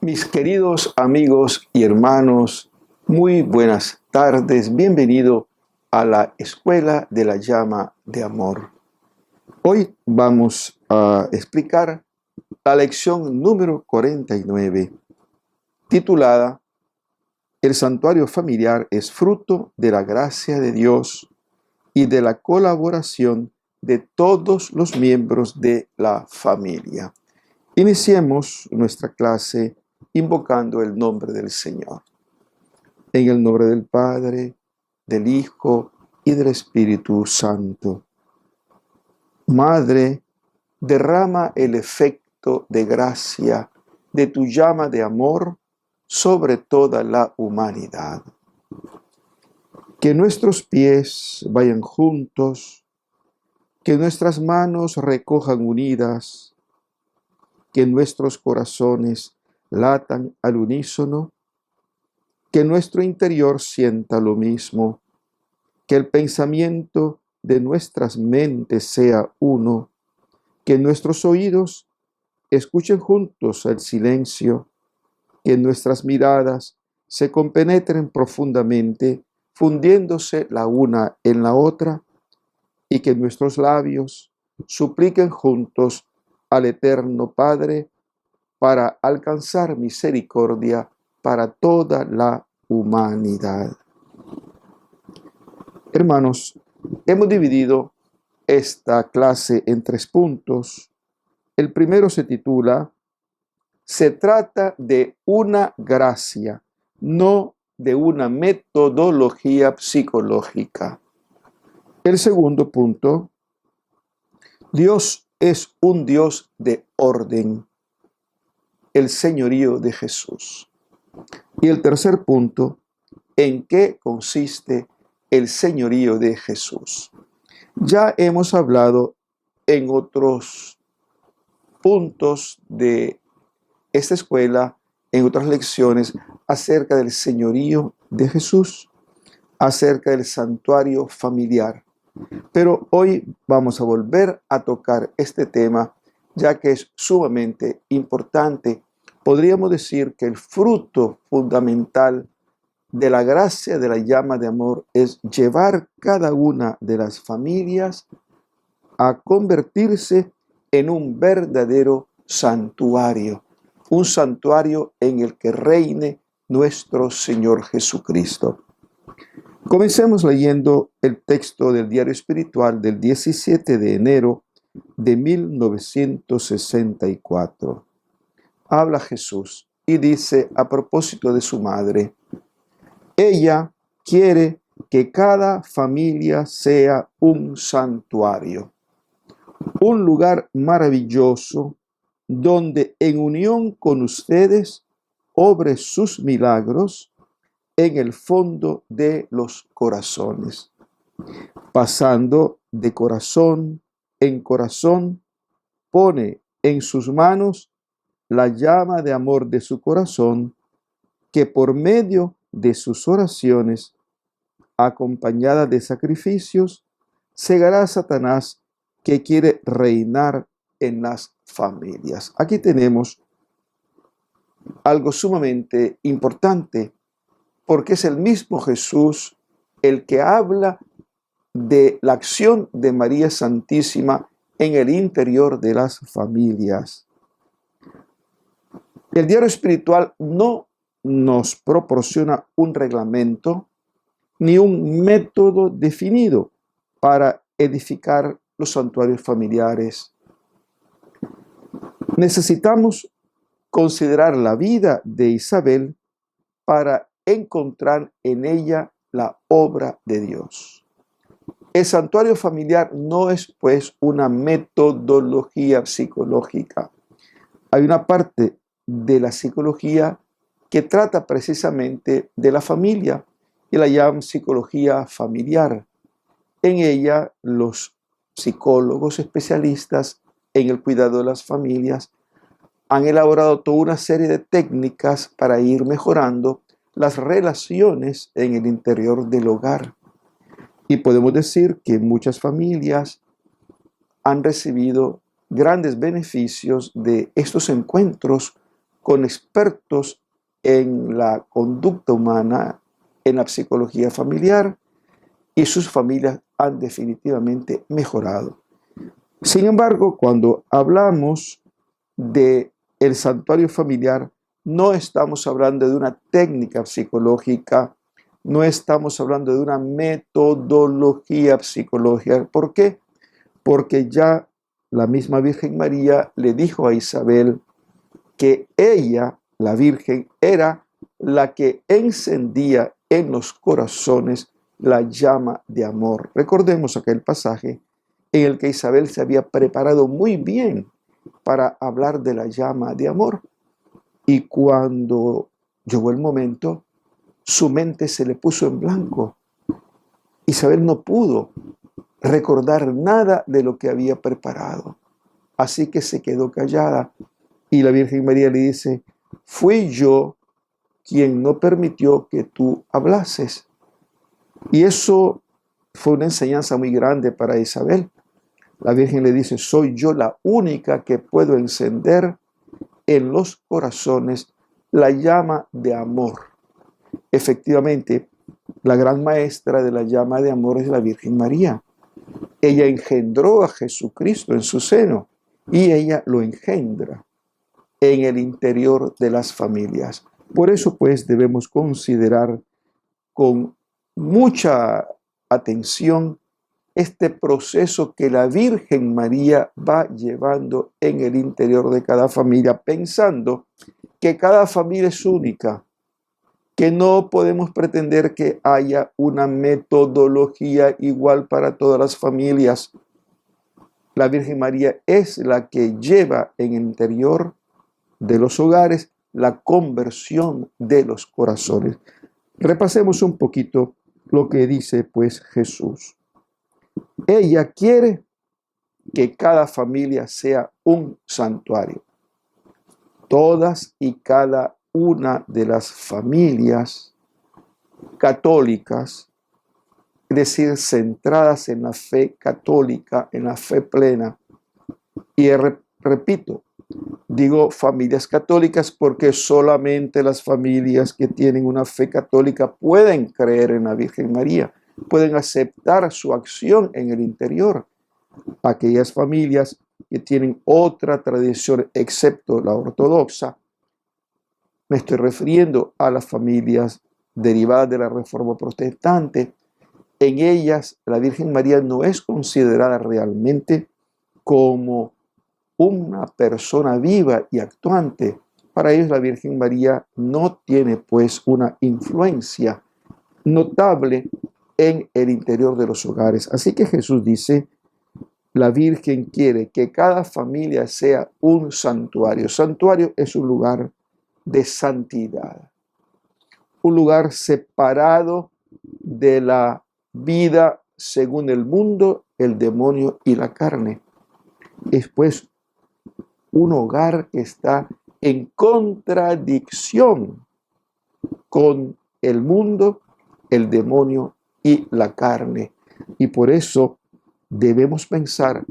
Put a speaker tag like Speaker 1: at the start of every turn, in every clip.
Speaker 1: Mis queridos amigos y hermanos, muy buenas tardes. Bienvenido a la Escuela de la Llama de Amor. Hoy vamos a explicar la lección número 49, titulada El santuario familiar es fruto de la gracia de Dios y de la colaboración de todos los miembros de la familia. Iniciemos nuestra clase invocando el nombre del Señor. En el nombre del Padre, del Hijo y del Espíritu Santo. Madre, derrama el efecto de gracia de tu llama de amor sobre toda la humanidad. Que nuestros pies vayan juntos, que nuestras manos recojan unidas, que nuestros corazones latan al unísono, que nuestro interior sienta lo mismo, que el pensamiento de nuestras mentes sea uno, que nuestros oídos escuchen juntos el silencio, que nuestras miradas se compenetren profundamente, fundiéndose la una en la otra, y que nuestros labios supliquen juntos al Eterno Padre para alcanzar misericordia para toda la humanidad. Hermanos, hemos dividido esta clase en 3 puntos. El primero se titula Se trata de una gracia, no de una metodología psicológica. El segundo punto, Dios es un Dios de orden, el señorío de Jesús. Y el tercer punto, ¿en qué consiste el señorío de Jesús? Ya hemos hablado en otros puntos de esta escuela, en otras lecciones, acerca del señorío de Jesús, acerca del santuario familiar. Pero hoy vamos a volver a tocar este tema, ya que es sumamente importante. Podríamos decir que el fruto fundamental de la gracia de la llama de amor es llevar cada una de las familias a convertirse en un verdadero santuario, un santuario en el que reine nuestro Señor Jesucristo. Comencemos leyendo el texto del diario espiritual del 17 de enero de 1964. Habla Jesús y dice a propósito de su madre: ella quiere que cada familia sea un santuario, un lugar maravilloso donde en unión con ustedes obre sus milagros en el fondo de los corazones, pasando de corazón en corazón, pone en sus manos la llama de amor de su corazón, que por medio de sus oraciones, acompañada de sacrificios, cegará a Satanás que quiere reinar en las familias. Aquí tenemos algo sumamente importante, porque es el mismo Jesús el que habla de la acción de María Santísima en el interior de las familias. El diario espiritual no nos proporciona un reglamento ni un método definido para edificar los santuarios familiares. Necesitamos considerar la vida de Isabel para encontrar en ella la obra de Dios. El santuario familiar no es, pues, una metodología psicológica. Hay una parte de la psicología que trata precisamente de la familia y la llaman psicología familiar. En ella, los psicólogos especialistas en el cuidado de las familias han elaborado toda una serie de técnicas para ir mejorando las relaciones en el interior del hogar. Y podemos decir que muchas familias han recibido grandes beneficios de estos encuentros con expertos en la conducta humana, en la psicología familiar, y sus familias han definitivamente mejorado. Sin embargo, cuando hablamos de el santuario familiar, no estamos hablando de una técnica psicológica, no estamos hablando de una metodología psicológica. ¿Por qué? Porque ya la misma Virgen María le dijo a Isabel que ella, la Virgen, era la que encendía en los corazones la llama de amor. Recordemos aquel pasaje en el que Isabel se había preparado muy bien para hablar de la llama de amor. Y cuando llegó el momento, su mente se le puso en blanco. Isabel no pudo recordar nada de lo que había preparado. Así que se quedó callada. Y la Virgen María le dice: fui yo quien no permitió que tú hablases. Y eso fue una enseñanza muy grande para Isabel. La Virgen le dice: soy yo la única que puedo encender en los corazones la llama de amor. Efectivamente, la gran maestra de la llama de amor es la Virgen María. Ella engendró a Jesucristo en su seno y ella lo engendra en el interior de las familias. Por eso, pues, debemos considerar con mucha atención este proceso que la Virgen María va llevando en el interior de cada familia, pensando que cada familia es única, que no podemos pretender que haya una metodología igual para todas las familias. La Virgen María es la que lleva en el interior de los hogares la conversión de los corazones. Repasemos un poquito lo que dice pues Jesús. Ella quiere que cada familia sea un santuario. Todas y cada una de las familias católicas, es decir, centradas en la fe católica, en la fe plena. Y repito, digo familias católicas porque solamente las familias que tienen una fe católica pueden creer en la Virgen María, pueden aceptar su acción en el interior. Aquellas familias que tienen otra tradición excepto la ortodoxa, me estoy refiriendo a las familias derivadas de la Reforma Protestante, en ellas la Virgen María no es considerada realmente como una persona viva y actuante. Para ellos la Virgen María no tiene pues una influencia notable en el interior de los hogares. Así que Jesús dice: la Virgen quiere que cada familia sea un santuario. Santuario es un lugar de santidad, un lugar separado de la vida según el mundo, el demonio y la carne. Es pues un hogar que está en contradicción con el mundo, el demonio y la carne. Y por eso debemos pensar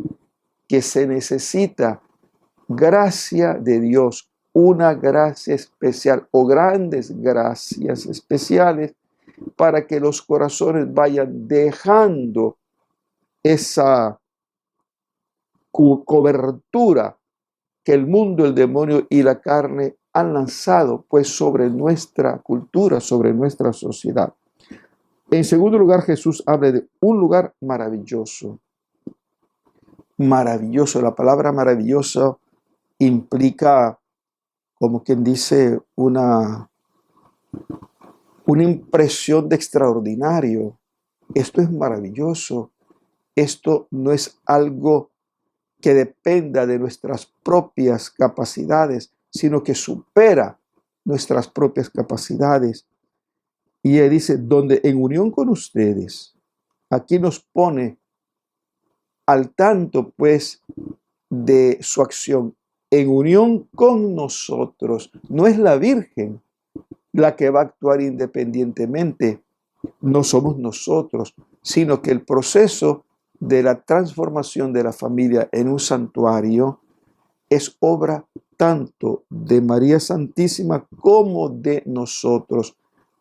Speaker 1: que se necesita gracia de Dios, una gracia especial o grandes gracias especiales para que los corazones vayan dejando esa cobertura que el mundo, el demonio y la carne han lanzado pues sobre nuestra cultura, sobre nuestra sociedad. En segundo lugar, Jesús habla de un lugar maravilloso. Maravilloso, la palabra maravilloso implica, como quien dice, una impresión de extraordinario. Esto es maravilloso. Esto no es algo que dependa de nuestras propias capacidades, sino que supera nuestras propias capacidades. Y él dice: donde en unión con ustedes, aquí nos pone al tanto pues de su acción, en unión con nosotros. No es la Virgen la que va a actuar independientemente, no somos nosotros, sino que el proceso de la transformación de la familia en un santuario es obra tanto de María Santísima como de nosotros.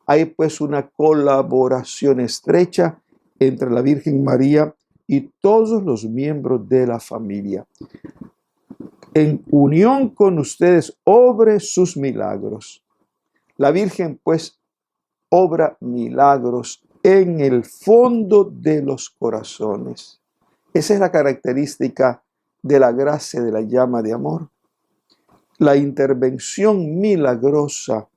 Speaker 1: Hay pues una colaboración estrecha entre la Virgen María y todos los miembros de la familia. En unión con ustedes, obre sus milagros. La Virgen pues obra milagros en el fondo de los corazones. Esa es la característica de la gracia de la llama de amor. La intervención milagrosa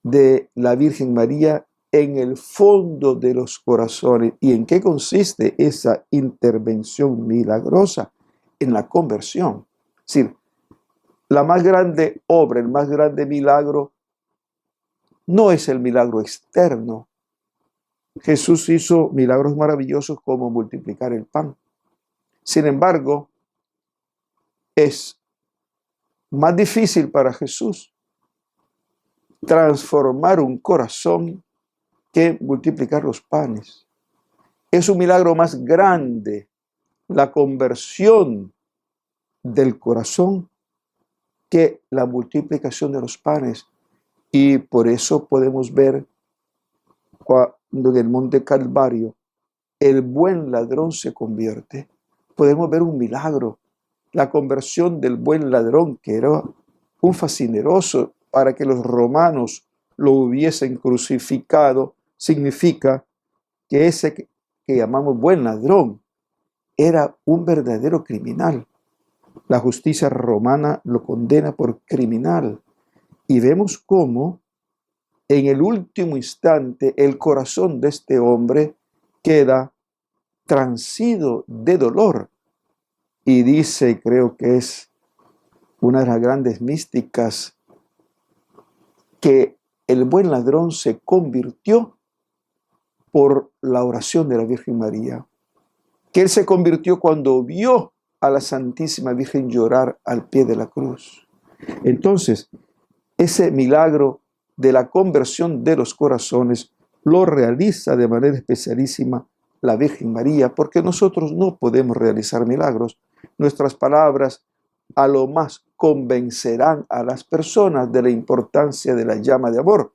Speaker 1: de la Virgen María en el fondo de los corazones. ¿Y en qué consiste esa intervención milagrosa? En la conversión. Es decir, la más grande obra, el más grande milagro, no es el milagro externo. Jesús hizo milagros maravillosos como multiplicar el pan. Sin embargo, es más difícil para Jesús transformar un corazón que multiplicar los panes. Es un milagro más grande la conversión del corazón que la multiplicación de los panes. Y por eso podemos ver cuando en el monte Calvario el buen ladrón se convierte. Podemos ver un milagro, la conversión del buen ladrón, que era un fascineroso. Para que los romanos lo hubiesen crucificado, significa que ese que llamamos buen ladrón era un verdadero criminal. La justicia romana lo condena por criminal. Y vemos cómo en el último instante el corazón de este hombre queda transido de dolor. Y dice, creo que es una de las grandes místicas, que el buen ladrón se convirtió por la oración de la Virgen María. Que él se convirtió cuando vio a la Santísima Virgen llorar al pie de la cruz. Entonces, ese milagro de la conversión de los corazones lo realiza de manera especialísima la Virgen María, porque nosotros no podemos realizar milagros. Nuestras palabras a lo más convencerán a las personas de la importancia de la llama de amor,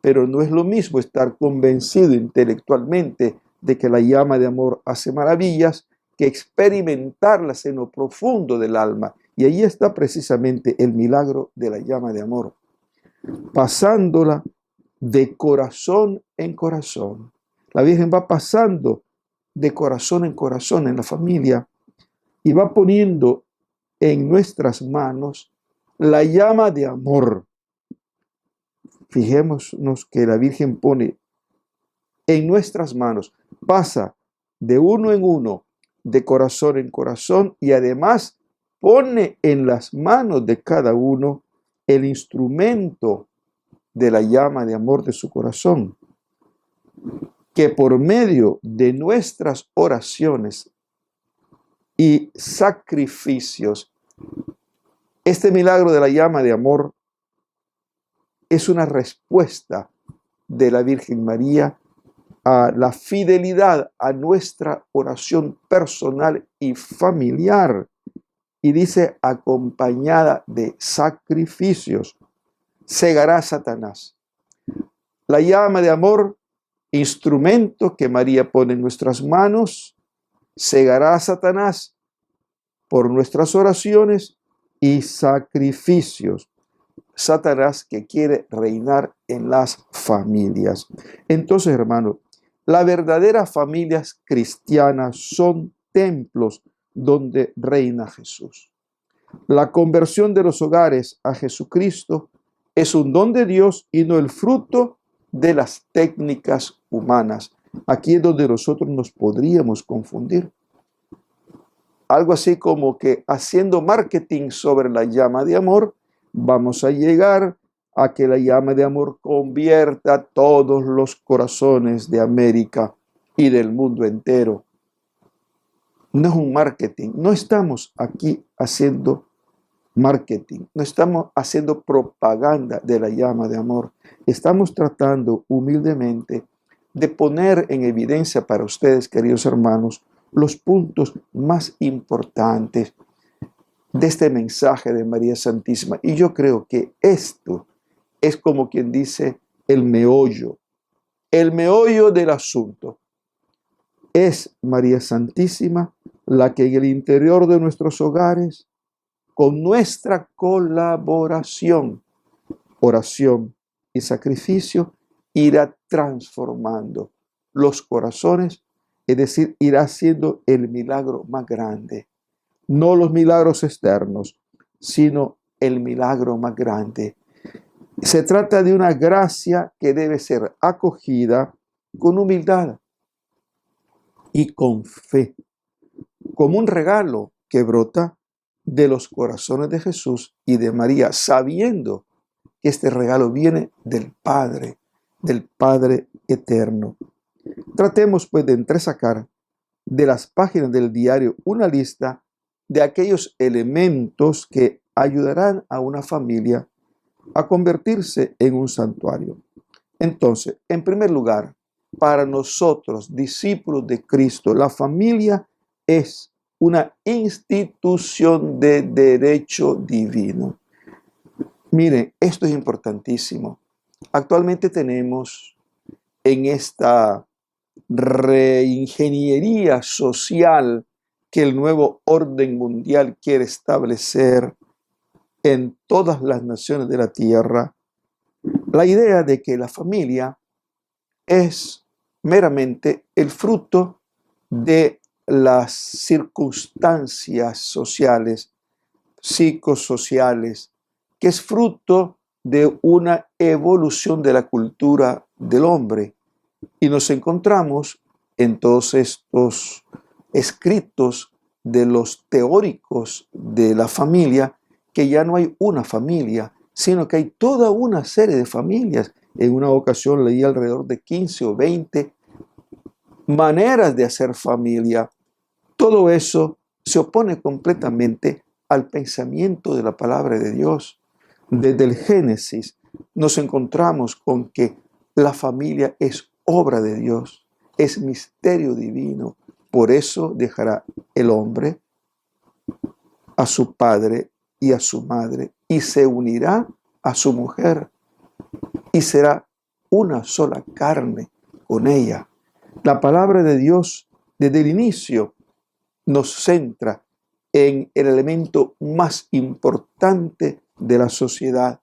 Speaker 1: pero no es lo mismo estar convencido intelectualmente de que la llama de amor hace maravillas que experimentarlas en lo profundo del alma. Y ahí está precisamente el milagro de la llama de amor, pasándola de corazón en corazón. La Virgen va pasando de corazón en la familia y va poniendo en nuestras manos la llama de amor. Fijémonos que la Virgen pone en nuestras manos, pasa de uno en uno, de corazón en corazón, y además pone en las manos de cada uno el instrumento de la llama de amor de su corazón, que por medio de nuestras oraciones y sacrificios, este milagro de la llama de amor es una respuesta de la Virgen María a la fidelidad a nuestra oración personal y familiar. Y dice, acompañada de sacrificios, cegará Satanás. La llama de amor, instrumento que María pone en nuestras manos, cegará a Satanás por nuestras oraciones y sacrificios. Satanás que quiere reinar en las familias. Entonces, hermano, las verdaderas familias cristianas son templos donde reina Jesús. La conversión de los hogares a Jesucristo es un don de Dios y no el fruto de las técnicas humanas. Aquí es donde nosotros nos podríamos confundir. Algo así como que haciendo marketing sobre la llama de amor, vamos a llegar a que la llama de amor convierta todos los corazones de América y del mundo entero. No es un marketing, no estamos aquí haciendo marketing, no estamos haciendo propaganda de la llama de amor. Estamos tratando humildemente de poner en evidencia para ustedes, queridos hermanos, los puntos más importantes de este mensaje de María Santísima. Y yo creo que esto es como quien dice el meollo del asunto. Es María Santísima la que en el interior de nuestros hogares, con nuestra colaboración, oración y sacrificio, irá transformando los corazones, es decir, irá haciendo el milagro más grande. No los milagros externos, sino el milagro más grande. Se trata de una gracia que debe ser acogida con humildad y con fe, como un regalo que brota de los corazones de Jesús y de María, sabiendo que este regalo viene del Padre eterno. Tratemos pues de entresacar de las páginas del diario una lista de aquellos elementos que ayudarán a una familia a convertirse en un santuario. Entonces, en primer lugar, para nosotros, discípulos de Cristo, la familia es una institución de derecho divino. Miren, esto es importantísimo. Actualmente tenemos en esta reingeniería social que el nuevo orden mundial quiere establecer en todas las naciones de la tierra, la idea de que la familia es meramente el fruto de las circunstancias sociales, psicosociales, que es fruto de una evolución de la cultura del hombre. Y nos encontramos en todos estos escritos de los teóricos de la familia que ya no hay una familia, sino que hay toda una serie de familias. En una ocasión leí alrededor de 15 o 20 maneras de hacer familia. Todo eso se opone completamente al pensamiento de la palabra de Dios. Desde el Génesis nos encontramos con que la familia es obra de Dios, es misterio divino. Por eso dejará el hombre a su padre y a su madre y se unirá a su mujer y será una sola carne con ella. La palabra de Dios desde el inicio nos centra en el elemento más importante de la sociedad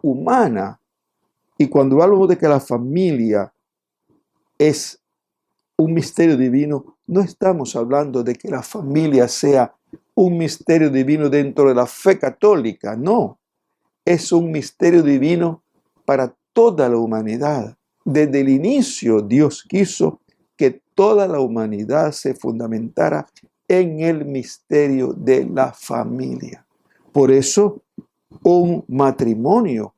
Speaker 1: humana. Y cuando hablamos de que la familia es un misterio divino, no estamos hablando de que la familia sea un misterio divino dentro de la fe católica, no. Es un misterio divino para toda la humanidad. Desde el inicio Dios quiso que toda la humanidad se fundamentara en el misterio de la familia. Por eso, un matrimonio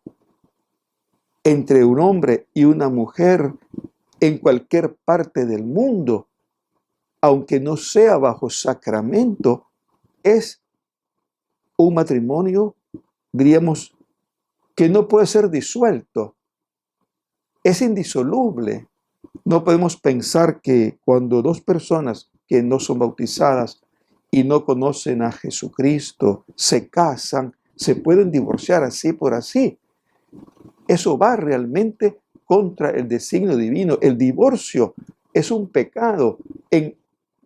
Speaker 1: entre un hombre y una mujer en cualquier parte del mundo, aunque no sea bajo sacramento, es un matrimonio, diríamos, que no puede ser disuelto. Es indisoluble. No podemos pensar que cuando dos personas que no son bautizadas y no conocen a Jesucristo se casan, se pueden divorciar así por así. Eso va realmente contra el designio divino. El divorcio es un pecado en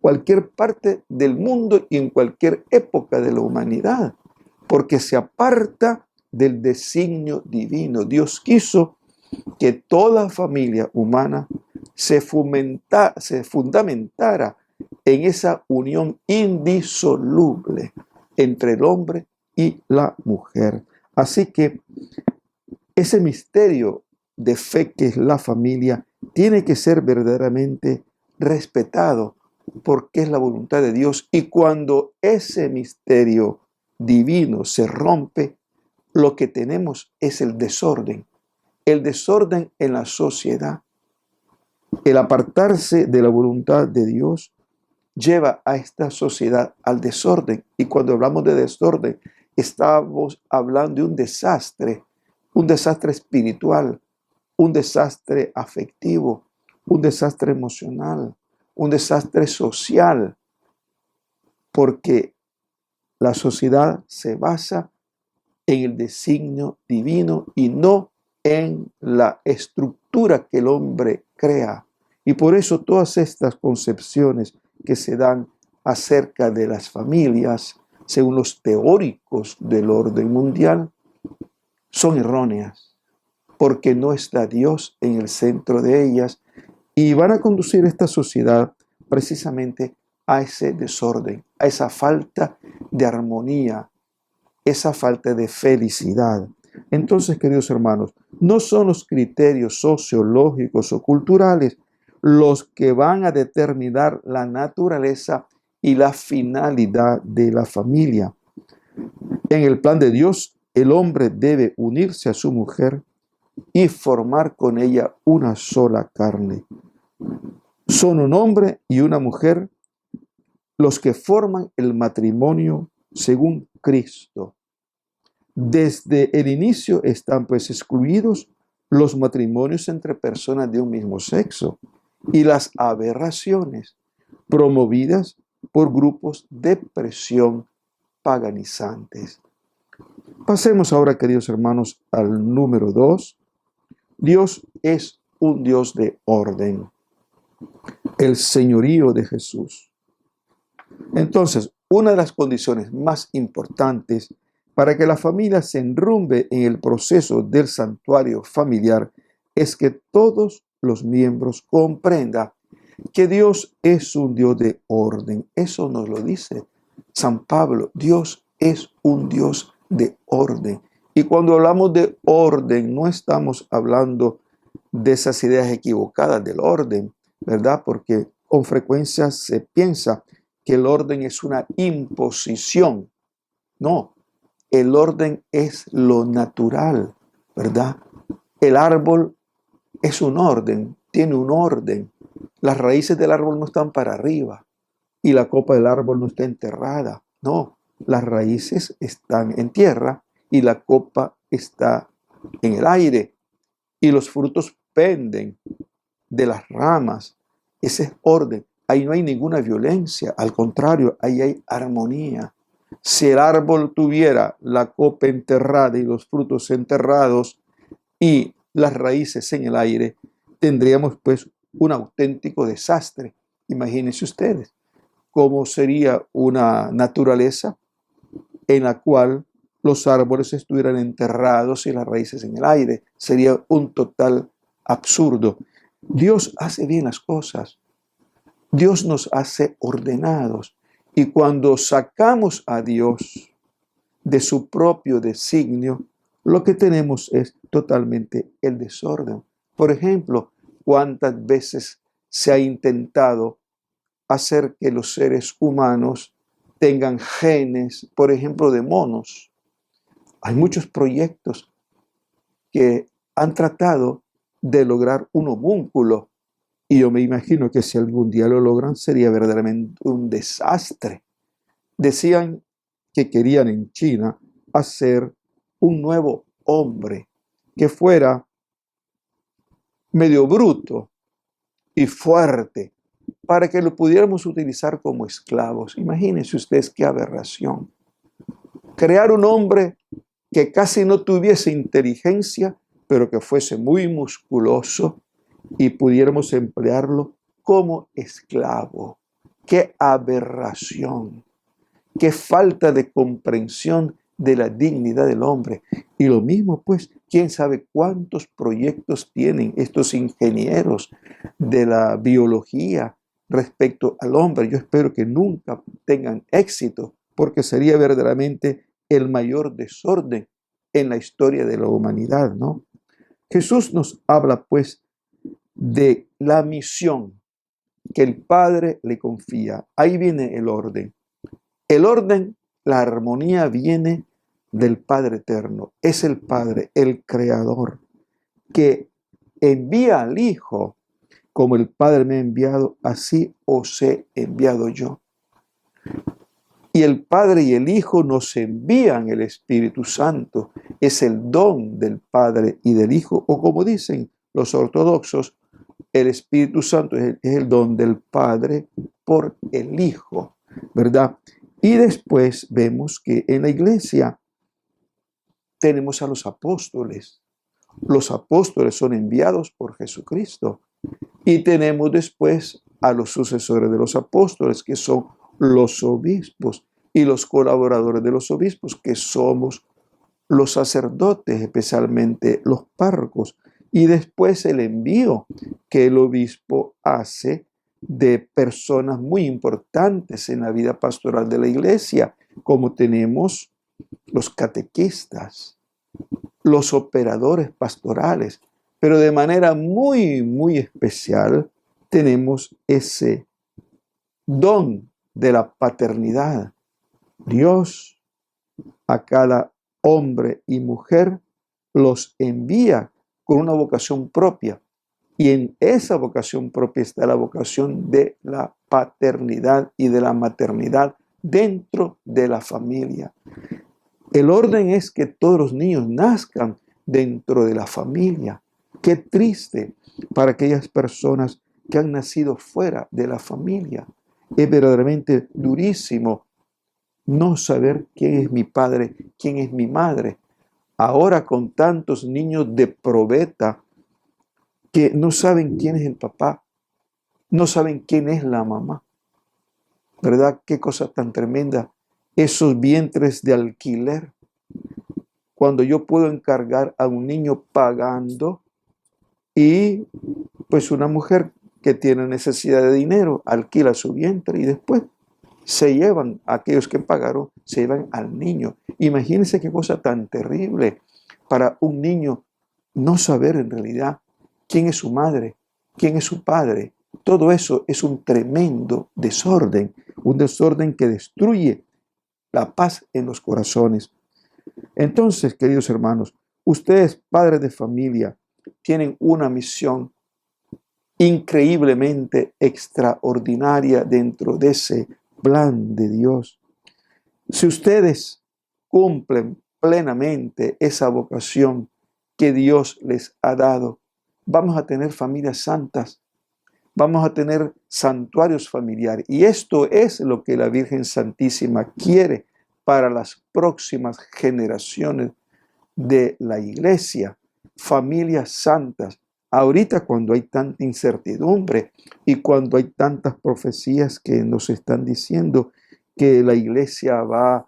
Speaker 1: cualquier parte del mundo y en cualquier época de la humanidad, porque se aparta del designio divino. Dios quiso que toda familia humana se fundamentara en esa unión indisoluble entre el hombre y la mujer. Así que ese misterio de fe que es la familia tiene que ser verdaderamente respetado porque es la voluntad de Dios. Y cuando ese misterio divino se rompe, lo que tenemos es el desorden en la sociedad. El apartarse de la voluntad de Dios lleva a esta sociedad al desorden. Y cuando hablamos de desorden, estamos hablando de un desastre espiritual, un desastre afectivo, un desastre emocional, un desastre social, porque La sociedad se basa en el designio divino y no en la estructura que el hombre crea. Y por eso todas estas concepciones que se dan acerca de las familias, según los teóricos del orden mundial, son erróneas, porque no está Dios en el centro de ellas y van a conducir esta sociedad precisamente a ese desorden, a esa falta de armonía, esa falta de felicidad. Entonces, queridos hermanos, no son los criterios sociológicos o culturales los que van a determinar la naturaleza y la finalidad de la familia. En el plan de Dios, el hombre debe unirse a su mujer y formar con ella una sola carne. Son un hombre y una mujer los que forman el matrimonio según Cristo. Desde el inicio están pues excluidos los matrimonios entre personas de un mismo sexo y las aberraciones promovidas por grupos de presión paganizantes. Pasemos ahora, queridos hermanos, al número 2. Dios es un Dios de orden. El señorío de Jesús. Entonces, una de las condiciones más importantes para que la familia se enrumbe en el proceso del santuario familiar es que todos los miembros comprendan que Dios es un Dios de orden. Eso nos lo dice San Pablo. Dios es un Dios de orden. Y cuando hablamos de orden, no estamos hablando de esas ideas equivocadas del orden, ¿verdad? Porque con frecuencia se piensa que el orden es una imposición. No, el orden es lo natural, ¿verdad? El árbol es un orden, tiene un orden. Las raíces del árbol no están para arriba y la copa del árbol no está enterrada. No, las raíces están en tierra y la copa está en el aire y los frutos penden de las ramas. Ese es orden. Ahí no hay ninguna violencia, al contrario, ahí hay armonía. Si el árbol tuviera la copa enterrada y los frutos enterrados y las raíces en el aire, tendríamos pues un auténtico desastre. Imagínense ustedes cómo sería una naturaleza en la cual los árboles estuvieran enterrados y las raíces en el aire. Sería un total absurdo. Dios hace bien las cosas. Dios nos hace ordenados. Y cuando sacamos a Dios de su propio designio, lo que tenemos es totalmente el desorden. Por ejemplo, ¿cuántas veces se ha intentado hacer que los seres humanos tengan genes, por ejemplo, de monos? Hay muchos proyectos que han tratado de lograr un homúnculo. Y yo me imagino que si algún día lo logran, sería verdaderamente un desastre. Decían que querían en China hacer un nuevo hombre que fuera medio bruto y fuerte para que lo pudiéramos utilizar como esclavos. Imagínense ustedes qué aberración. Crear un hombre que casi no tuviese inteligencia, pero que fuese muy musculoso y pudiéramos emplearlo como esclavo. ¡Qué aberración! ¡Qué falta de comprensión de la dignidad del hombre! Y lo mismo, pues, quién sabe cuántos proyectos tienen estos ingenieros de la biología respecto al hombre. Yo espero que nunca tengan éxito, porque sería verdaderamente el mayor desorden en la historia de la humanidad, ¿no? Jesús nos habla, pues, de la misión que el Padre le confía. Ahí viene el orden. El orden, la armonía viene del Padre eterno. Es el Padre, el Creador, que envía al Hijo. Como el Padre me ha enviado, así os he enviado yo. Y el Padre y el Hijo nos envían el Espíritu Santo. Es el don del Padre y del Hijo, o como dicen los ortodoxos, el Espíritu Santo es el don del Padre por el Hijo, ¿verdad? Y después vemos que en la iglesia tenemos a los apóstoles. Los apóstoles son enviados por Jesucristo. Y tenemos después a los sucesores de los apóstoles, que son los obispos, y los colaboradores de los obispos, que somos los sacerdotes, especialmente los párrocos. Y después el envío que el obispo hace de personas muy importantes en la vida pastoral de la iglesia, como tenemos los catequistas, los operadores pastorales, pero de manera muy, muy especial tenemos ese don de la paternidad. Dios a cada hombre y mujer los envía con una vocación propia. Y en esa vocación propia está la vocación de la paternidad y de la maternidad dentro de la familia. El orden es que todos los niños nazcan dentro de la familia. Qué triste para aquellas personas que han nacido fuera de la familia. Es verdaderamente durísimo no saber quién es mi padre, quién es mi madre. Ahora con tantos niños de probeta que no saben quién es el papá, no saben quién es la mamá. ¿Verdad? Qué cosa tan tremenda. Esos vientres de alquiler. Cuando yo puedo encargar a un niño pagando y pues una mujer que tiene necesidad de dinero alquila su vientre y después se llevan a aquellos que pagaron, se llevan al niño. Imagínense qué cosa tan terrible para un niño no saber en realidad quién es su madre, quién es su padre. Todo eso es un tremendo desorden, un desorden que destruye la paz en los corazones. Entonces, queridos hermanos, ustedes, padres de familia, tienen una misión increíblemente extraordinaria dentro de ese plan de Dios. Si ustedes cumplen plenamente esa vocación que Dios les ha dado, vamos a tener familias santas, vamos a tener santuarios familiares. Y esto es lo que la Virgen Santísima quiere para las próximas generaciones de la iglesia, familias santas. Ahorita cuando hay tanta incertidumbre y cuando hay tantas profecías que nos están diciendo que la iglesia va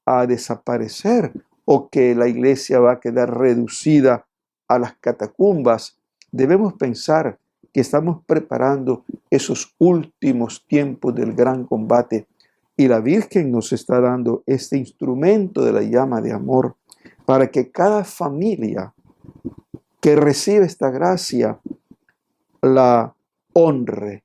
Speaker 1: a desaparecer o que la iglesia va a quedar reducida a las catacumbas, debemos pensar que estamos preparando esos últimos tiempos del gran combate y la Virgen nos está dando este instrumento de la llama de amor para que cada familia que recibe esta gracia la honre.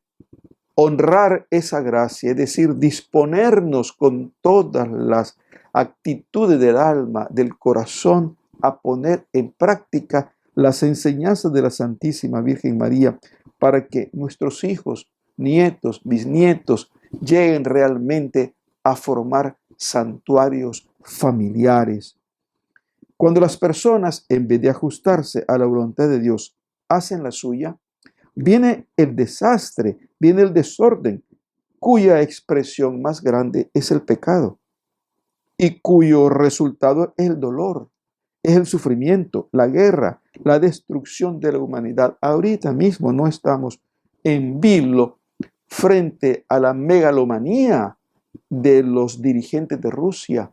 Speaker 1: Honrar esa gracia, es decir, disponernos con todas las actitudes del alma, del corazón, a poner en práctica las enseñanzas de la Santísima Virgen María para que nuestros hijos, nietos, bisnietos lleguen realmente a formar santuarios familiares. Cuando las personas, en vez de ajustarse a la voluntad de Dios, hacen la suya, viene el desastre, viene el desorden, cuya expresión más grande es el pecado y cuyo resultado es el dolor, es el sufrimiento, la guerra, la destrucción de la humanidad. Ahorita mismo no estamos en vilo frente a la megalomanía de los dirigentes de Rusia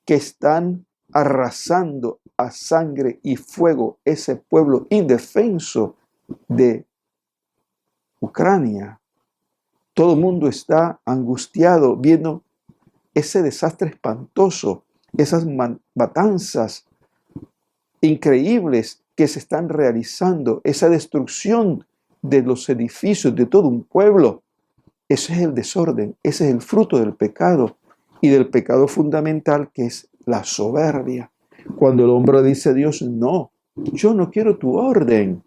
Speaker 1: que están arrasando a sangre y fuego ese pueblo indefenso de Ucrania. Todo el mundo está angustiado viendo ese desastre espantoso, esas matanzas increíbles que se están realizando, esa destrucción de los edificios de todo un pueblo. Ese es el desorden, ese es el fruto del pecado y del pecado fundamental que es la soberbia. Cuando el hombre dice a Dios, no, yo no quiero tu orden.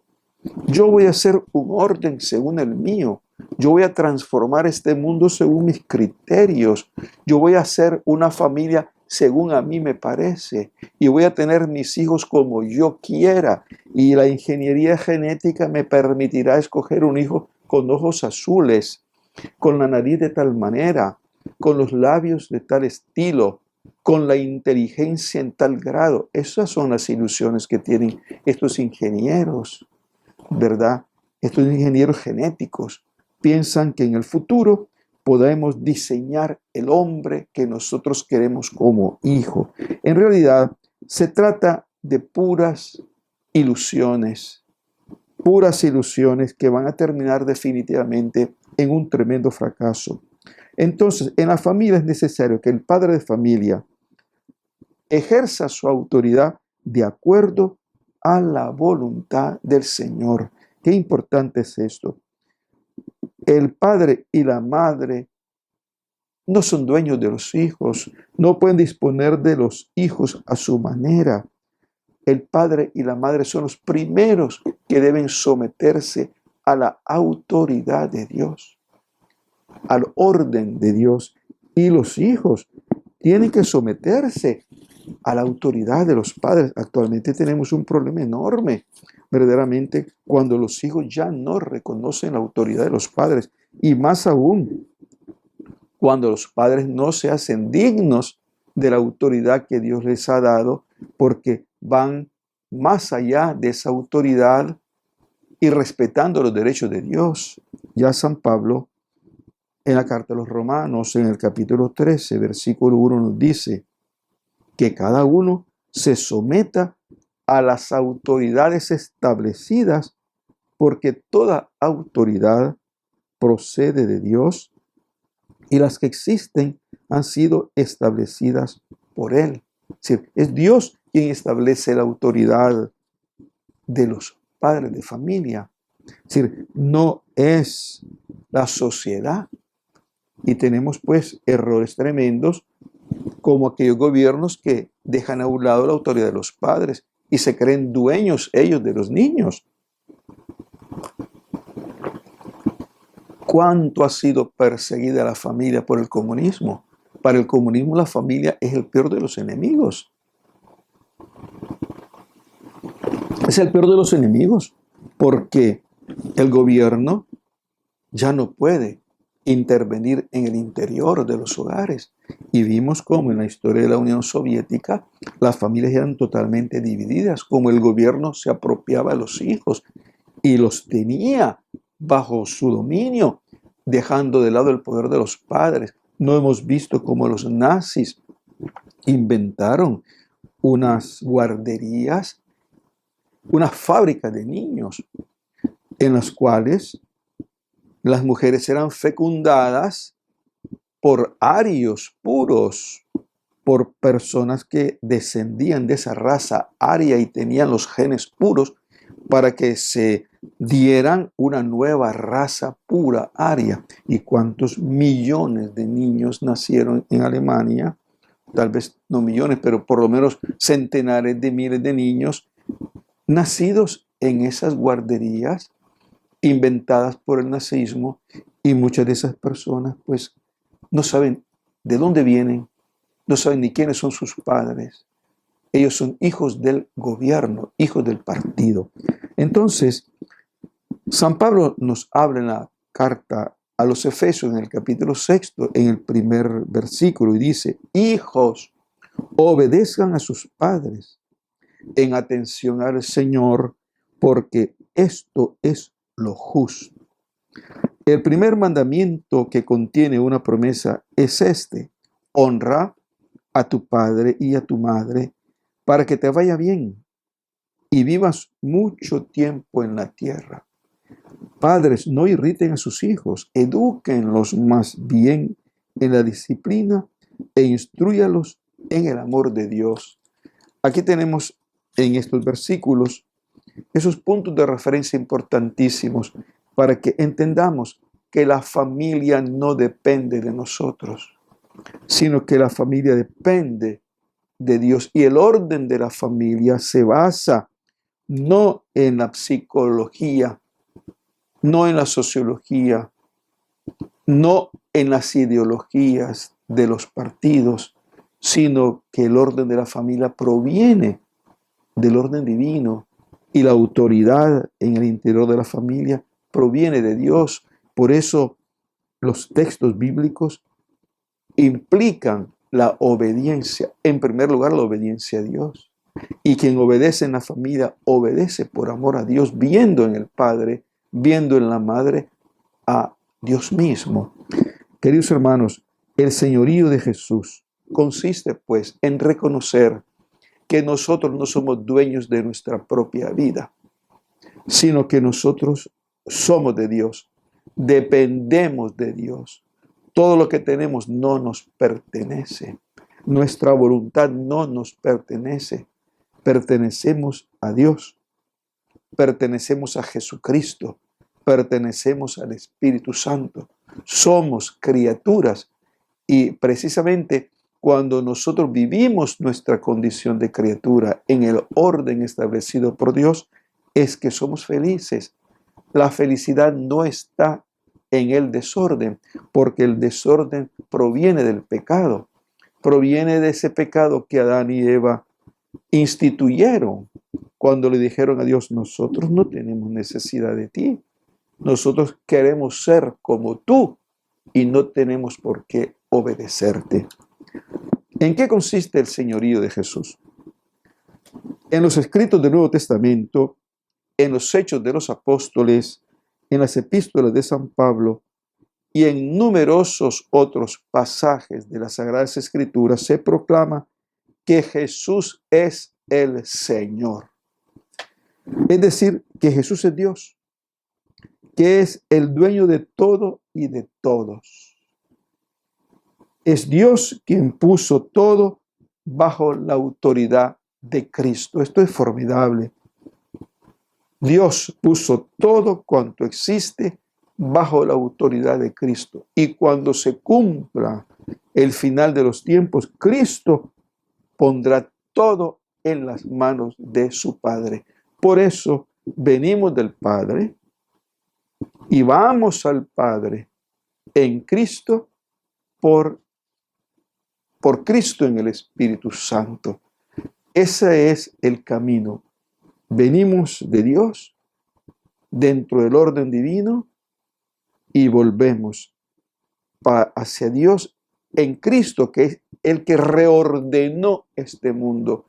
Speaker 1: Yo voy a hacer un orden según el mío. Yo voy a transformar este mundo según mis criterios. Yo voy a hacer una familia según a mí me parece. Y voy a tener mis hijos como yo quiera. Y la ingeniería genética me permitirá escoger un hijo con ojos azules, con la nariz de tal manera, con los labios de tal estilo, con la inteligencia en tal grado. Esas son las ilusiones que tienen estos ingenieros, ¿verdad? Estos ingenieros genéticos piensan que en el futuro podemos diseñar el hombre que nosotros queremos como hijo. En realidad, se trata de puras ilusiones que van a terminar definitivamente en un tremendo fracaso. Entonces, en la familia es necesario que el padre de familia ejerza su autoridad de acuerdo a la voluntad del Señor. Qué importante es esto. El padre y la madre no son dueños de los hijos, no pueden disponer de los hijos a su manera. El padre y la madre son los primeros que deben someterse a la autoridad de Dios, al orden de Dios. Y los hijos tienen que someterse a la autoridad de los padres. Actualmente tenemos un problema enorme, verdaderamente, cuando los hijos ya no reconocen la autoridad de los padres. Y más aún, cuando los padres no se hacen dignos de la autoridad que Dios les ha dado, porque van más allá de esa autoridad y respetando los derechos de Dios. Ya San Pablo, en la carta a los Romanos, en el capítulo 13, versículo 1, nos dice que cada uno se someta a las autoridades establecidas, porque toda autoridad procede de Dios y las que existen han sido establecidas por Él. Es decir, es Dios quien establece la autoridad de los padres de familia. Es decir, no es la sociedad. Y tenemos pues errores tremendos como aquellos gobiernos que dejan a un lado la autoridad de los padres y se creen dueños ellos de los niños. ¿Cuánto ha sido perseguida la familia por el comunismo? Para el comunismo la familia es el peor de los enemigos. Es el peor de los enemigos porque el gobierno ya no puede intervenir en el interior de los hogares. Y vimos cómo en la historia de la Unión Soviética las familias eran totalmente divididas, como el gobierno se apropiaba de los hijos y los tenía bajo su dominio, dejando de lado el poder de los padres. No hemos visto cómo los nazis inventaron unas guarderías, una fábrica de niños, en las cuales las mujeres eran fecundadas por arios puros, por personas que descendían de esa raza aria y tenían los genes puros para que se dieran una nueva raza pura aria. ¿Y cuántos millones de niños nacieron en Alemania? Tal vez no millones, pero por lo menos centenares de miles de niños nacidos en esas guarderías inventadas por el nazismo, y muchas de esas personas pues no saben de dónde vienen, no saben ni quiénes son sus padres. Ellos son hijos del gobierno, hijos del partido. Entonces, San Pablo nos habla en la carta a los Efesios, en el capítulo 6, en el primer versículo, y dice: hijos, obedezcan a sus padres en atención al Señor, porque esto es lo justo. El primer mandamiento que contiene una promesa es este: honra a tu padre y a tu madre para que te vaya bien y vivas mucho tiempo en la tierra. Padres, no irriten a sus hijos, edúquenlos más bien en la disciplina e instrúyalos en el amor de Dios. Aquí tenemos en estos versículos esos puntos de referencia importantísimos para que entendamos que la familia no depende de nosotros, sino que la familia depende de Dios. Y el orden de la familia se basa no en la psicología, no en la sociología, no en las ideologías de los partidos, sino que el orden de la familia proviene del orden divino, y la autoridad en el interior de la familia proviene de Dios. Por eso los textos bíblicos implican la obediencia. En primer lugar, la obediencia a Dios. Y quien obedece en la familia, obedece por amor a Dios, viendo en el Padre, viendo en la Madre a Dios mismo. Queridos hermanos, el señorío de Jesús consiste pues en reconocer que nosotros no somos dueños de nuestra propia vida, sino que nosotros somos de Dios, dependemos de Dios. Todo lo que tenemos no nos pertenece. Nuestra voluntad no nos pertenece. Pertenecemos a Dios, pertenecemos a Jesucristo, pertenecemos al Espíritu Santo. Somos criaturas y precisamente cuando nosotros vivimos nuestra condición de criatura en el orden establecido por Dios, es que somos felices. La felicidad no está en el desorden, porque el desorden proviene del pecado, proviene de ese pecado que Adán y Eva instituyeron cuando le dijeron a Dios: nosotros no tenemos necesidad de ti, nosotros queremos ser como tú y no tenemos por qué obedecerte. ¿En qué consiste el señorío de Jesús? En los escritos del Nuevo Testamento, en los Hechos de los Apóstoles, en las epístolas de San Pablo y en numerosos otros pasajes de las Sagradas Escrituras se proclama que Jesús es el Señor. Es decir, que Jesús es Dios, que es el dueño de todo y de todos. Es Dios quien puso todo bajo la autoridad de Cristo. Esto es formidable. Dios puso todo cuanto existe bajo la autoridad de Cristo. Y cuando se cumpla el final de los tiempos, Cristo pondrá todo en las manos de su Padre. Por eso venimos del Padre y vamos al Padre en Cristo por Cristo en el Espíritu Santo. Ese es el camino. Venimos de Dios dentro del orden divino y volvemos hacia Dios en Cristo, que es el que reordenó este mundo.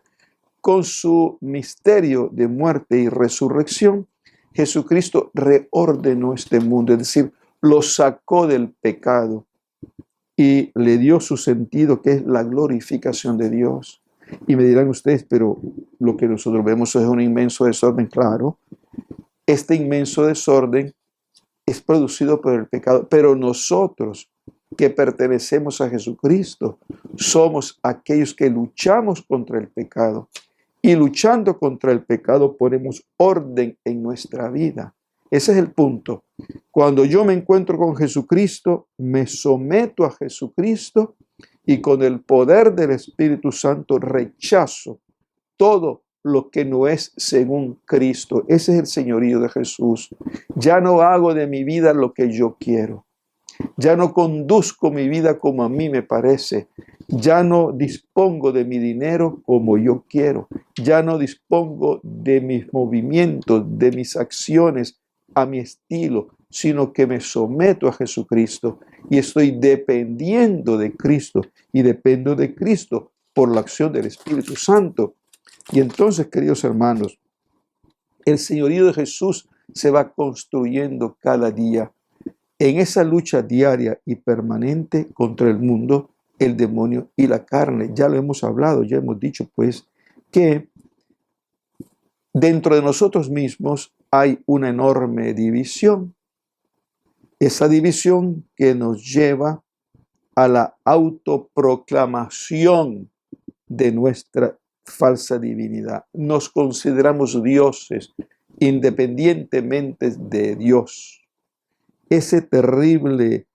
Speaker 1: Con su misterio de muerte y resurrección, Jesucristo reordenó este mundo, es decir, lo sacó del pecado y le dio su sentido, que es la glorificación de Dios. Y me dirán ustedes, pero lo que nosotros vemos es un inmenso desorden. Claro, este inmenso desorden es producido por el pecado, pero nosotros que pertenecemos a Jesucristo somos aquellos que luchamos contra el pecado. Y luchando contra el pecado ponemos orden en nuestra vida. Ese es el punto. Cuando yo me encuentro con Jesucristo, me someto a Jesucristo y con el poder del Espíritu Santo rechazo todo lo que no es según Cristo. Ese es el señorío de Jesús. Ya no hago de mi vida lo que yo quiero. Ya no conduzco mi vida como a mí me parece. Ya no dispongo de mi dinero como yo quiero. Ya no dispongo de mis movimientos, de mis acciones a mi estilo, sino que me someto a Jesucristo y estoy dependiendo de Cristo y dependo de Cristo por la acción del Espíritu Santo. Y entonces, queridos hermanos, el señorío de Jesús se va construyendo cada día en esa lucha diaria y permanente contra el mundo, el demonio y la carne. Ya lo hemos hablado, ya hemos dicho pues que dentro de nosotros mismos hay una enorme división. Esa división que nos lleva a la autoproclamación de nuestra falsa divinidad. Nos consideramos dioses independientemente de Dios. Ese terrible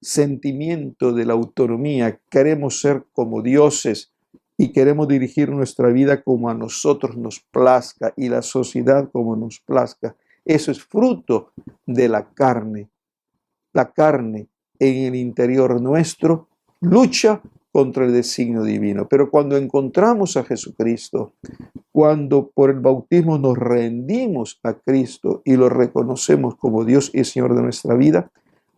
Speaker 1: sentimiento de la autonomía, queremos ser como dioses y queremos dirigir nuestra vida como a nosotros nos plazca y la sociedad como nos plazca. Eso es fruto de la carne. La carne en el interior nuestro lucha contra el designio divino. Pero cuando encontramos a Jesucristo, cuando por el bautismo nos rendimos a Cristo y lo reconocemos como Dios y Señor de nuestra vida,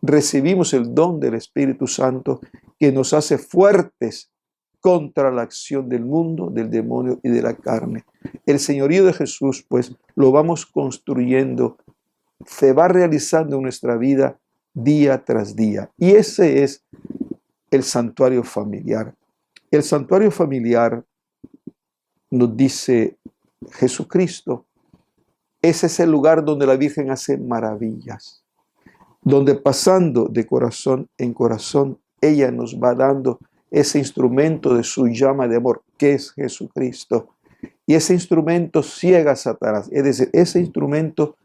Speaker 1: recibimos el don del Espíritu Santo que nos hace fuertes contra la acción del mundo, del demonio y de la carne. El señorío de Jesús, pues, lo vamos construyendo, se va realizando en nuestra vida día tras día. Y ese es el santuario familiar. El santuario familiar, nos dice Jesucristo, ese es el lugar donde la Virgen hace maravillas, donde pasando de corazón en corazón, ella nos va dando ese instrumento de su llama de amor, que es Jesucristo. Y ese instrumento ciega a Satanás, es decir, ese instrumento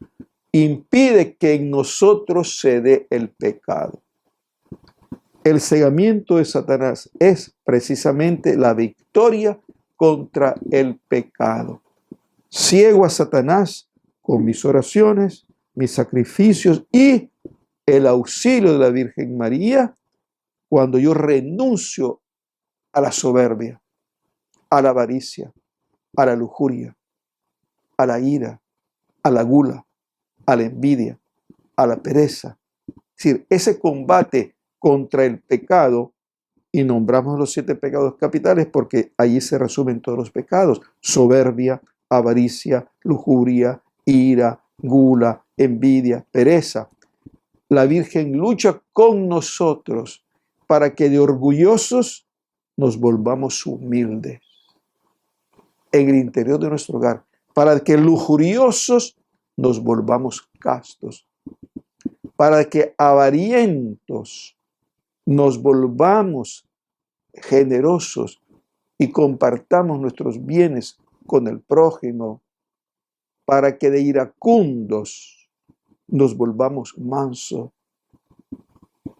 Speaker 1: impide que en nosotros se dé el pecado. El cegamiento de Satanás es precisamente la victoria contra el pecado. Ciego a Satanás con mis oraciones, mis sacrificios y el auxilio de la Virgen María, cuando yo renuncio a la soberbia, a la avaricia, a la lujuria, a la ira, a la gula, a la envidia, a la pereza. Es decir, ese combate contra el pecado, y nombramos los 7 pecados capitales porque allí se resumen todos los pecados: soberbia, avaricia, lujuria, ira, gula, envidia, pereza. La Virgen lucha con nosotros para que de orgullosos nos volvamos humildes en el interior de nuestro hogar, para que lujuriosos nos volvamos castos, para que avarientos nos volvamos generosos y compartamos nuestros bienes con el prójimo, para que de iracundos nos volvamos mansos,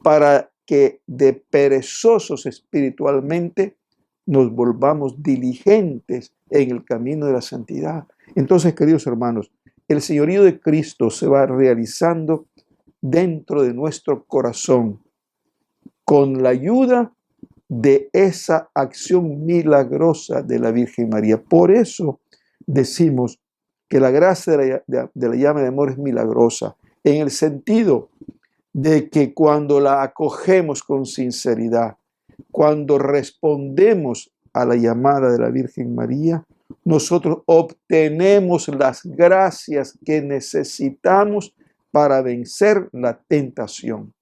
Speaker 1: para que de perezosos espiritualmente nos volvamos diligentes en el camino de la santidad. Entonces, queridos hermanos, el señorío de Cristo se va realizando dentro de nuestro corazón con la ayuda de esa acción milagrosa de la Virgen María. Por eso decimos que la gracia de la llama de amor es milagrosa, en el sentido de que cuando la acogemos con sinceridad, cuando respondemos a la llamada de la Virgen María, nosotros obtenemos las gracias que necesitamos para vencer la tentación.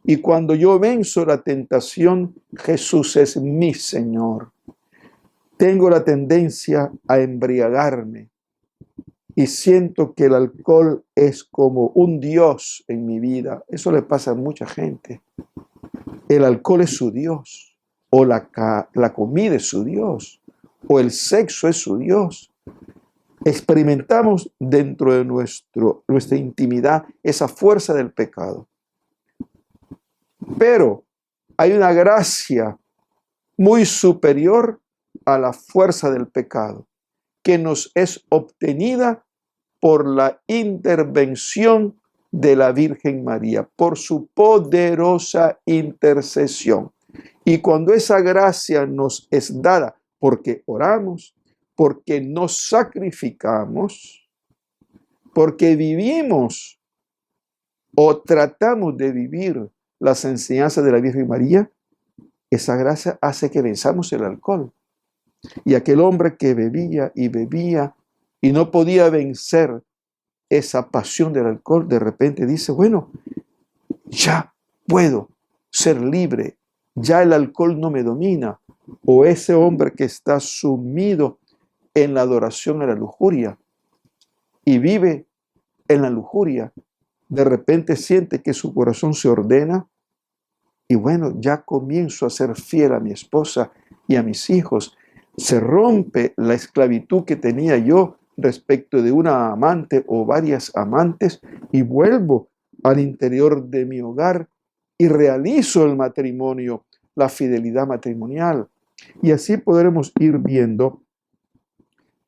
Speaker 1: Y cuando yo venzo la tentación, Jesús es mi Señor. Tengo la tendencia a embriagarme y siento que el alcohol es como un Dios en mi vida. Eso le pasa a mucha gente. El alcohol es su Dios, o la comida es su Dios, o el sexo es su Dios. Experimentamos dentro de nuestra intimidad esa fuerza del pecado. Pero hay una gracia muy superior a la fuerza del pecado, que nos es obtenida por la intervención de la Virgen María, por su poderosa intercesión. Y cuando esa gracia nos es dada, porque oramos, porque nos sacrificamos, porque vivimos o tratamos de vivir las enseñanzas de la Virgen María, esa gracia hace que venzamos el alcohol. Y aquel hombre que bebía y no podía vencer esa pasión del alcohol, de repente dice, bueno, ya puedo ser libre, ya el alcohol no me domina. O ese hombre que está sumido en la adoración a la lujuria y vive en la lujuria, de repente siente que su corazón se ordena y bueno, ya comienzo a ser fiel a mi esposa y a mis hijos. Se rompe la esclavitud que tenía yo respecto de una amante o varias amantes y vuelvo al interior de mi hogar y realizo el matrimonio, la fidelidad matrimonial. Y así podremos ir viendo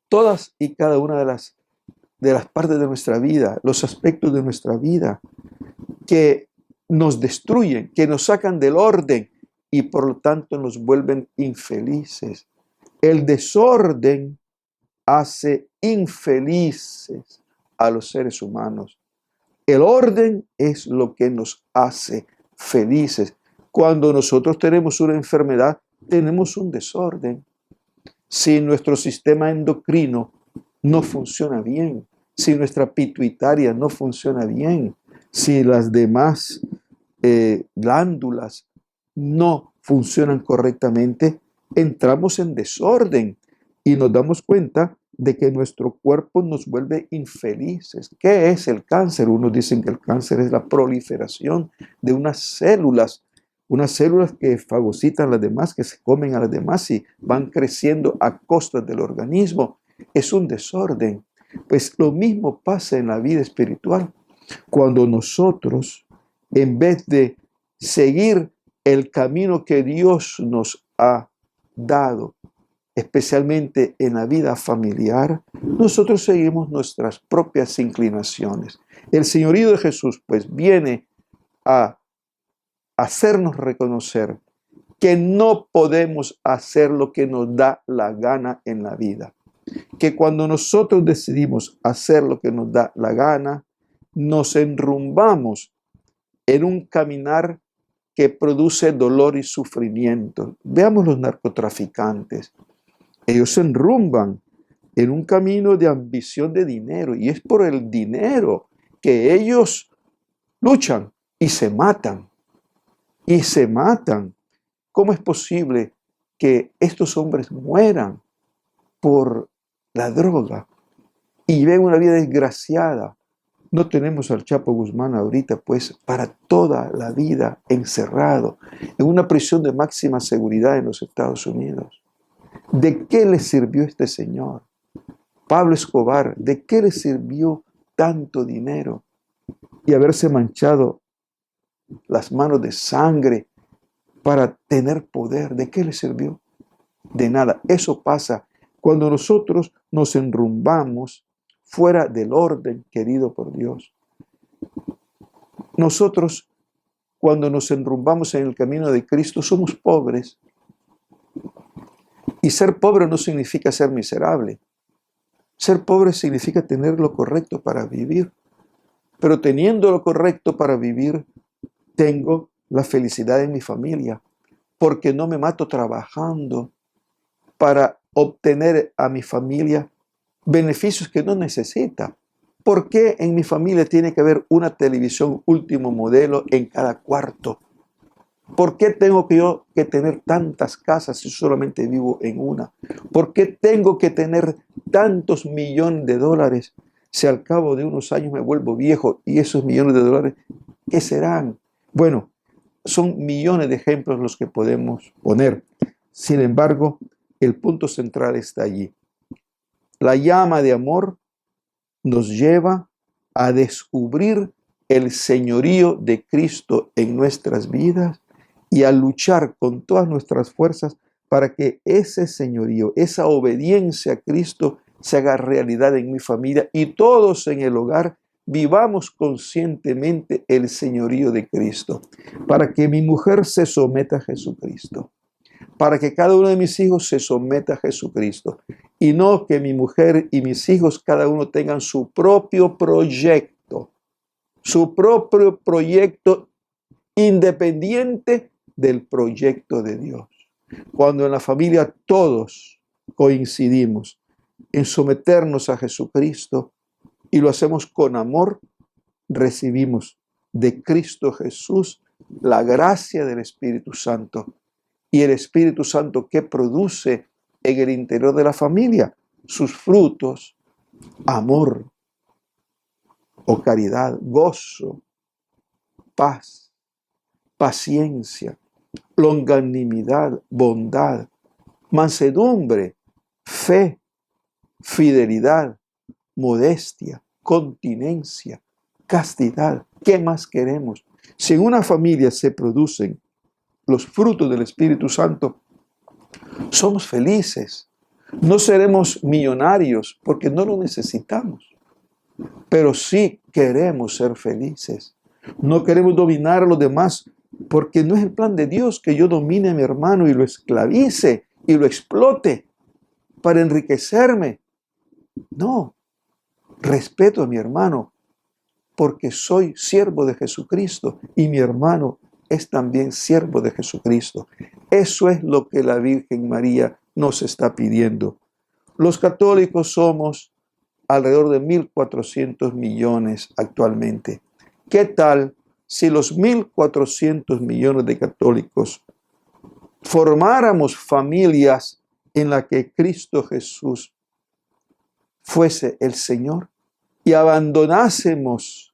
Speaker 1: todas y cada una de las partes de nuestra vida, los aspectos de nuestra vida que nos destruyen, que nos sacan del orden y por lo tanto nos vuelven infelices. El desorden hace infelices a los seres humanos. El orden es lo que nos hace felices. Cuando nosotros tenemos una enfermedad, tenemos un desorden. Si nuestro sistema endocrino no funciona bien, si nuestra pituitaria no funciona bien, si las demás glándulas no funcionan correctamente, entramos en desorden y nos damos cuenta de que nuestro cuerpo nos vuelve infelices. ¿Qué es el cáncer? Unos dicen que el cáncer es la proliferación de unas células que fagocitan las demás, que se comen a las demás y van creciendo a costa del organismo. Es un desorden. Pues lo mismo pasa en la vida espiritual. Cuando nosotros, en vez de seguir el camino que Dios nos ha dado, especialmente en la vida familiar, nosotros seguimos nuestras propias inclinaciones. El señorío de Jesús, pues, viene a hacernos reconocer que no podemos hacer lo que nos da la gana en la vida. Que cuando nosotros decidimos hacer lo que nos da la gana, nos enrumbamos en un caminar que produce dolor y sufrimiento. Veamos los narcotraficantes. Ellos se enrumban en un camino de ambición de dinero y es por el dinero que ellos luchan y se matan. Y se matan. ¿Cómo es posible que estos hombres mueran por la droga y viven una vida desgraciada? No tenemos al Chapo Guzmán ahorita, pues, para toda la vida encerrado en una prisión de máxima seguridad en los Estados Unidos. ¿De qué le sirvió este señor? Pablo Escobar, ¿de qué le sirvió tanto dinero y haberse manchado las manos de sangre para tener poder? ¿De qué le sirvió? De nada. Eso pasa cuando nosotros nos enrumbamos fuera del orden querido por Dios. Nosotros, cuando nos enrumbamos en el camino de Cristo, somos pobres. Y ser pobre no significa ser miserable. Ser pobre significa tener lo correcto para vivir. Pero teniendo lo correcto para vivir, tengo la felicidad en mi familia, porque no me mato trabajando para obtener a mi familia beneficios que no necesita. ¿Por qué en mi familia tiene que haber una televisión último modelo en cada cuarto? ¿Por qué tengo yo que tener tantas casas si solamente vivo en una? ¿Por qué tengo que tener tantos millones de dólares si al cabo de unos años me vuelvo viejo y esos millones de dólares, qué serán? Bueno, son millones de ejemplos los que podemos poner. Sin embargo, el punto central está allí. La llama de amor nos lleva a descubrir el señorío de Cristo en nuestras vidas y a luchar con todas nuestras fuerzas para que ese señorío, esa obediencia a Cristo se haga realidad en mi familia y todos en el hogar vivamos conscientemente el señorío de Cristo, para que mi mujer se someta a Jesucristo, para que cada uno de mis hijos se someta a Jesucristo y no que mi mujer y mis hijos cada uno tengan su propio proyecto independiente del proyecto de Dios. Cuando en la familia todos coincidimos en someternos a Jesucristo y lo hacemos con amor, recibimos de Cristo Jesús la gracia del Espíritu Santo. Y el Espíritu Santo que produce en el interior de la familia sus frutos, amor o caridad, gozo, paz, paciencia, longanimidad, bondad, mansedumbre, fe, fidelidad, modestia, continencia, castidad. ¿Qué más queremos? Si en una familia se producen los frutos del Espíritu Santo, somos felices. No seremos millonarios porque no lo necesitamos, pero sí queremos ser felices. No queremos dominar a los demás porque no es el plan de Dios que yo domine a mi hermano y lo esclavice y lo explote para enriquecerme. No, respeto a mi hermano, porque soy siervo de Jesucristo y mi hermano es también siervo de Jesucristo. Eso es lo que la Virgen María nos está pidiendo. Los católicos somos alrededor de 1.400 millones actualmente. ¿Qué tal si los 1.400 millones de católicos formáramos familias en las que Cristo Jesús fuese el Señor y abandonásemos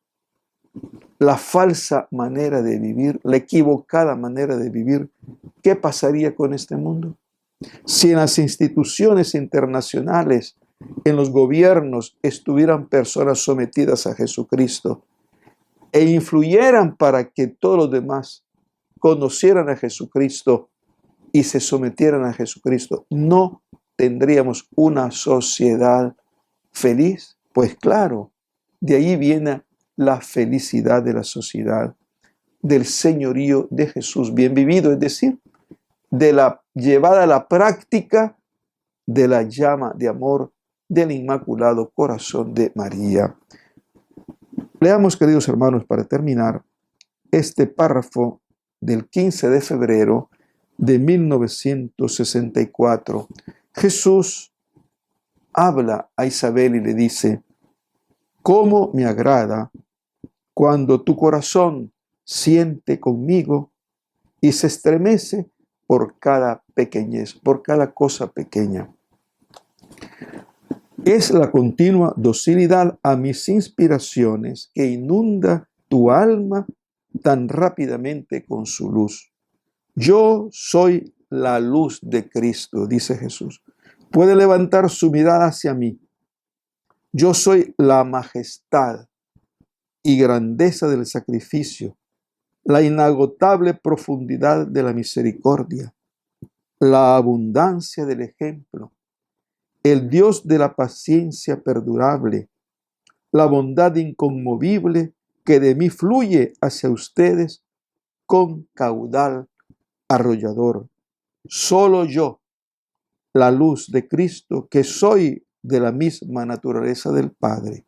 Speaker 1: la falsa manera de vivir, la equivocada manera de vivir? ¿Qué pasaría con este mundo? Si en las instituciones internacionales, en los gobiernos, estuvieran personas sometidas a Jesucristo e influyeran para que todos los demás conocieran a Jesucristo y se sometieran a Jesucristo, ¿no tendríamos una sociedad feliz? Pues claro, de ahí viene la felicidad de la sociedad, del señorío de Jesús bien vivido, es decir, de la llevada a la práctica de la llama de amor del Inmaculado Corazón de María. Leamos, queridos hermanos, para terminar, este párrafo del 15 de febrero de 1964. Jesús habla a Isabel y le dice: «¿Cómo me agrada cuando tu corazón siente conmigo y se estremece por cada pequeñez, por cada cosa pequeña». Es la continua docilidad a mis inspiraciones que inunda tu alma tan rápidamente con su luz. Yo soy la luz de Cristo, dice Jesús. Puede levantar su mirada hacia mí. Yo soy la majestad y grandeza del sacrificio, la inagotable profundidad de la misericordia, la abundancia del ejemplo, el Dios de la paciencia perdurable, la bondad inconmovible que de mí fluye hacia ustedes con caudal arrollador. Solo yo, la luz de Cristo, que soy de la misma naturaleza del Padre,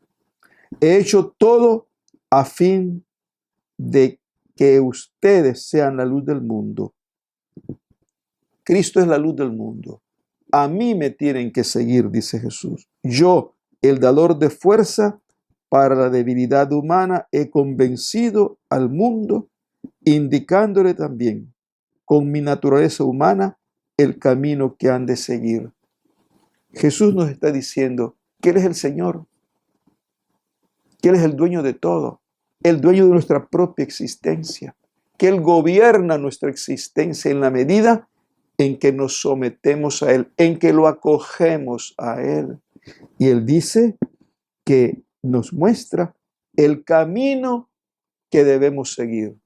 Speaker 1: he hecho todo a fin de que ustedes sean la luz del mundo. Cristo es la luz del mundo. A mí me tienen que seguir, dice Jesús. Yo, el dador de fuerza para la debilidad humana, he convencido al mundo, indicándole también con mi naturaleza humana el camino que han de seguir. Jesús nos está diciendo que Él es el Señor, que Él es el dueño de todo, el dueño de nuestra propia existencia, que Él gobierna nuestra existencia en la medida en que nos sometemos a Él, en que lo acogemos a Él. Y Él dice que nos muestra el camino que debemos seguir,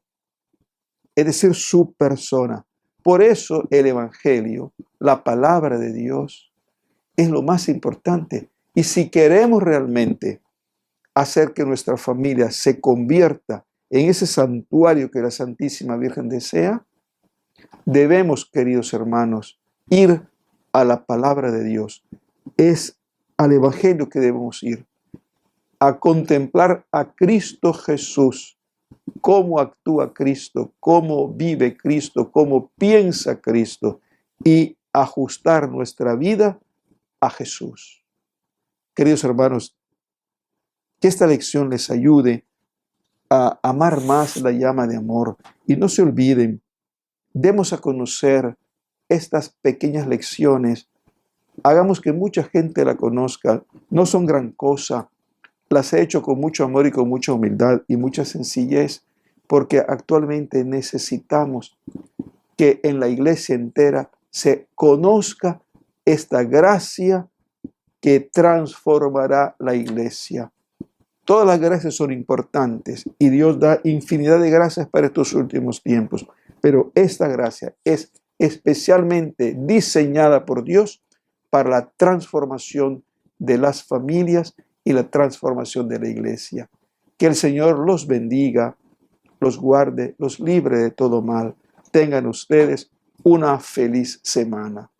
Speaker 1: es decir, su persona. Por eso el Evangelio, la palabra de Dios, es lo más importante. Y si queremos realmente hacer que nuestra familia se convierta en ese santuario que la Santísima Virgen desea, debemos, queridos hermanos, ir a la palabra de Dios. Es al Evangelio que debemos ir, a contemplar a Cristo Jesús, cómo actúa Cristo, cómo vive Cristo, cómo piensa Cristo, y ajustar nuestra vida a Jesús. Queridos hermanos, que esta lección les ayude a amar más la llama de amor. Y no se olviden, demos a conocer estas pequeñas lecciones. Hagamos que mucha gente la conozca. No son gran cosa. Las he hecho con mucho amor y con mucha humildad y mucha sencillez, porque actualmente necesitamos que en la iglesia entera se conozca esta gracia que transformará la iglesia. Todas las gracias son importantes y Dios da infinidad de gracias para estos últimos tiempos, pero esta gracia es especialmente diseñada por Dios para la transformación de las familias y la transformación de la iglesia. Que el Señor los bendiga, los guarde, los libre de todo mal. Tengan ustedes una feliz semana.